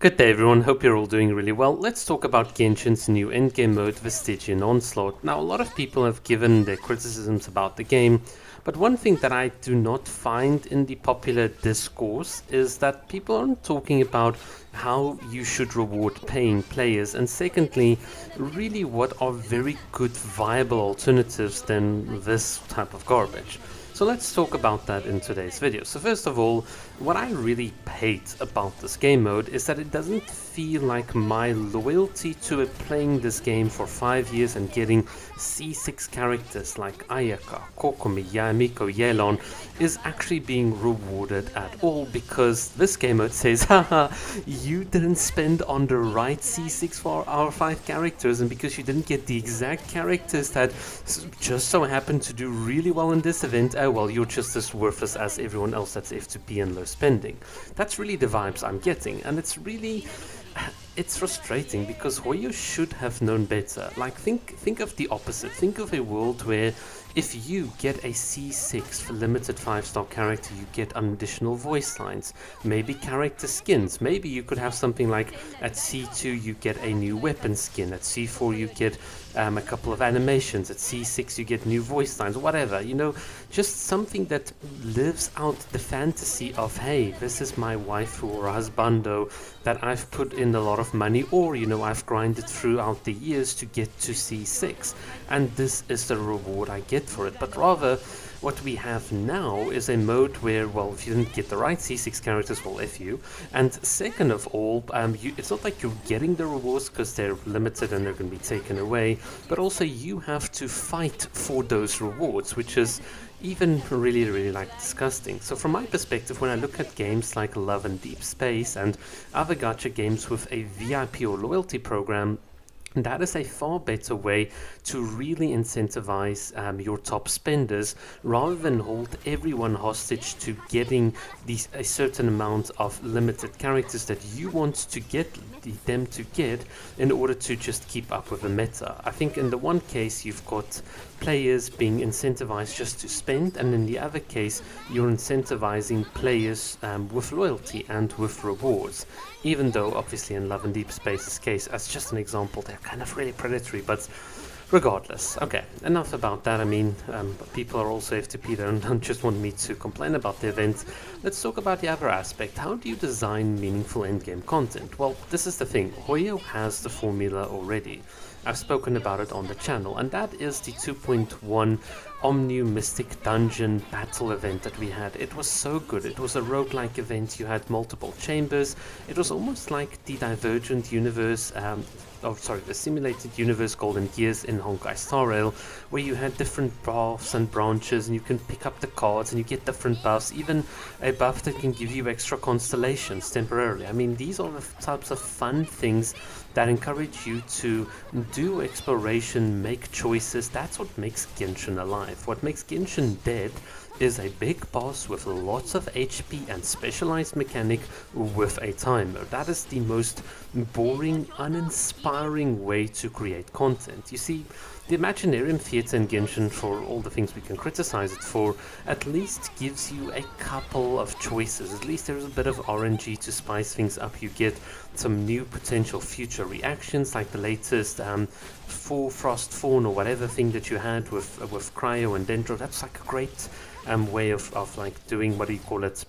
Good day everyone, hope you're all doing really well. Let's talk about Genshin's new endgame mode, the Stygian Onslaught. Now a lot of people have given their criticisms about the game, but one thing that I do not find in the popular discourse is that people aren't talking about how you should reward paying players, and secondly, really what are very good viable alternatives than this type of garbage. So let's talk about that in today's video. So first of all, what I really hate about this game mode is that it doesn't feel like my loyalty to playing this game for 5 years and getting C6 characters like Ayaka, Kokomi, Yamiko, Yelan is actually being rewarded at all, because this game mode says, haha, you didn't spend on the right C6 for our 5 characters, and because you didn't get the exact characters that just so happened to do really well in this event, oh well, you're just as worthless as everyone else that's F2P and low spending. That's really the vibes I'm getting, and it's frustrating because Hoyo should have known better. Like, think of the opposite. Think of a world where if you get a C6 for limited 5-star character, you get additional voice lines, maybe character skins. Maybe you could have something like at C2 you get a new weapon skin, at C4 you get a couple of animations, at C6 you get new voice lines, whatever, just something that lives out the fantasy of, hey, this is my waifu or husbando that I've put in a lot of money, or I've grinded throughout the years to get to C6, and this is the reward I get for it. But rather, what we have now is a mode where, well, if you didn't get the right C6 characters, well, F you. And second of all, it's not like you're getting the rewards because they're limited and they're going to be taken away, but also you have to fight for those rewards, which is even really like disgusting. So from my perspective, when I look at games like Love and Deep Space and other gacha games with a VIP or loyalty program, that is a far better way to really incentivize your top spenders, rather than hold everyone hostage to getting a certain amount of limited characters that you want to get them to get in order to just keep up with the meta. I think in the one case you've got players being incentivized just to spend, and in the other case you're incentivizing players with loyalty and with rewards, even though obviously in Love and Deep Space's case, as just an example, they're kind of really predatory, but regardless. Okay, enough about that. I mean, people are also F2P there and don't just want me to complain about the event. Let's talk about the other aspect. How do you design meaningful endgame content? Well, this is the thing. Hoyo has the formula already. I've spoken about it on the channel, and that is the 2.1 Omnium Mystic Dungeon battle event that we had. It was so good. It was a roguelike event. You had multiple chambers. It was almost like the Divergent universe, the Simulated Universe Golden Gears in Honkai Star Rail, where you had different paths and branches, and you can pick up the cards and you get different buffs, even a buff that can give you extra constellations temporarily. I mean, these are the types of fun things that encourage you to do exploration, make choices. That's what makes Genshin alive. What makes Genshin dead is a big boss with lots of HP and specialized mechanic with a timer. That is the most boring, uninspiring way to create content. You see, the Imaginarium Theatre in Genshin, for all the things we can criticize it for, at least gives you a couple of choices. At least there's a bit of RNG to spice things up. You get some new potential future reactions, like the latest Frost Fawn or whatever thing that you had with Cryo and Dendro. That's like a great way of like doing, what do you call it,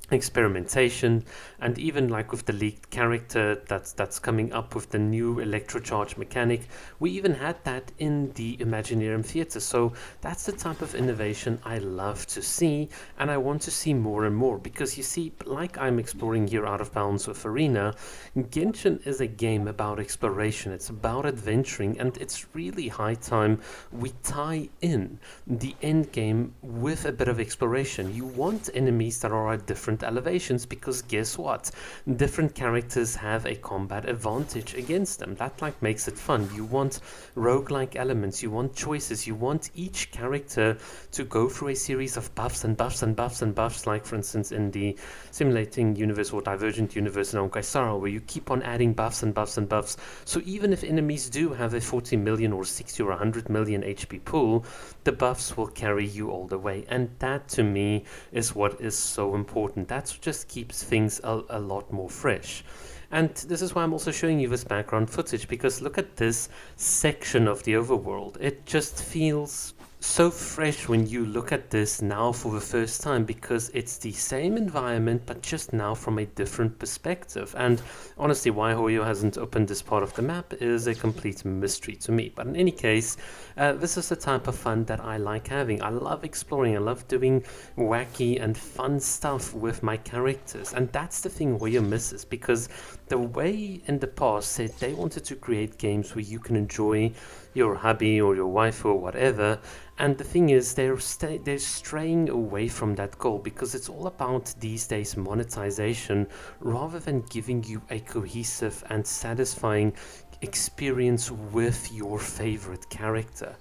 experimentation. And even like with the leaked character that's coming up with the new electrocharge mechanic, we even had that in the Imaginarium Theatre. So that's the type of innovation I love to see, and I want to see more and more, because you see, like I'm exploring here Out of Bounds with Arena, Genshin is a game about exploration. It's about adventuring, and it's really high time we tie in the end game with a bit of exploration. You want enemies that are at different elevations, because guess what? Different characters have a combat advantage against them. That like makes it fun. You want roguelike elements, you want choices, you want each character to go through a series of buffs and buffs and buffs and buffs, like for instance in the Simulating Universe or Divergent Universe in Honkai Star Rail, where you keep on adding buffs and buffs and buffs. So even if enemies do have a 40 million or 60 or 100 million HP pool, the buffs will carry you all the way. And that to me is what is so important. That just keeps things a lot more fresh. And this is why I'm also showing you this background footage, because look at this section of the overworld. It just feels so fresh when you look at this now for the first time, because it's the same environment but just now from a different perspective. And honestly, why Hoyo hasn't opened this part of the map is a complete mystery to me. But in any case, this is the type of fun that I like having. I love exploring, I love doing wacky and fun stuff with my characters, and that's the thing Hoyo misses, because the way in the past said they wanted to create games where you can enjoy your hubby or your wife or whatever. And the thing is, they're straying away from that goal, because it's all about these days monetization rather than giving you a cohesive and satisfying experience with your favorite character.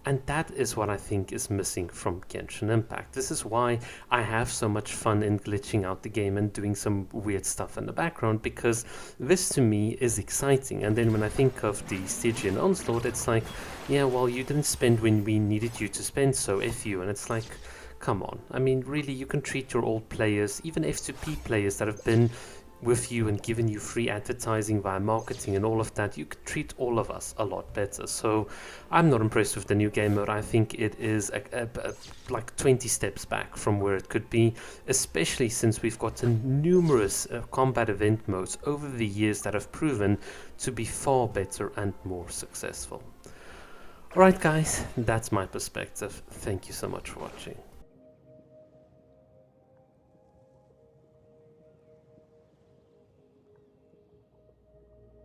And that is what I think is missing from Genshin Impact. This is why I have so much fun in glitching out the game and doing some weird stuff in the background, because this to me is exciting. And then when I think of the Stygian Onslaught, it's like, yeah, well, you didn't spend when we needed you to spend, so F you. And it's like, come on. I mean, really, you can treat your old players, even F2P players that have been with you and given you free advertising via marketing and all of that, you could treat all of us a lot better. So I'm not impressed with the new game mode. I think it is like 20 steps back from where it could be, especially since we've gotten numerous combat event modes over the years that have proven to be far better and more successful. Alright guys, that's my perspective. Thank you so much for watching.